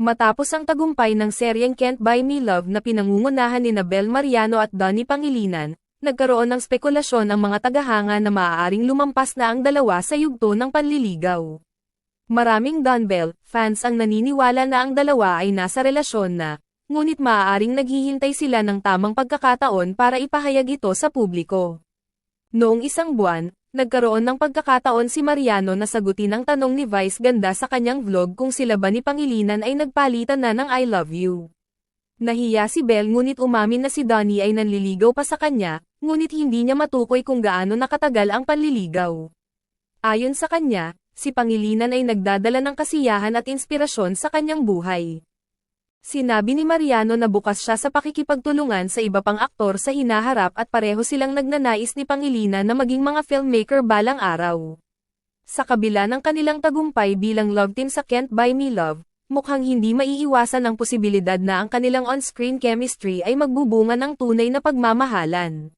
Matapos ang tagumpay ng seryeng Can't Buy Me Love na pinangungunahan ni Bel Mariano at Donnie Pangilinan, nagkaroon ng spekulasyon ang mga tagahanga na maaaring lumampas na ang dalawa sa yugto ng panliligaw. Maraming Don-Bell fans ang naniniwala na ang dalawa ay nasa relasyon na, ngunit maaaring naghihintay sila ng tamang pagkakataon para ipahayag ito sa publiko. Noong isang buwan, nagkaroon ng pagkakataon si Mariano na sagutin ang tanong ni Vice Ganda sa kanyang vlog kung sila ba ni Pangilinan ay nagpalitan na ng I love you. Nahiya si Bel ngunit umamin na si Donnie ay nanliligaw pa sa kanya, ngunit hindi niya matukoy kung gaano nakatagal ang panliligaw. Ayon sa kanya, si Pangilinan ay nagdadala ng kasiyahan at inspirasyon sa kanyang buhay. Sinabi ni Mariano na bukas siya sa pakikipagtulungan sa iba pang aktor sa hinaharap at pareho silang nagnanais ni Pangilinan na maging mga filmmaker balang araw. Sa kabila ng kanilang tagumpay bilang love team sa Can't Buy Me Love, mukhang hindi maiiwasan ang posibilidad na ang kanilang on-screen chemistry ay magbubunga ng tunay na pagmamahalan.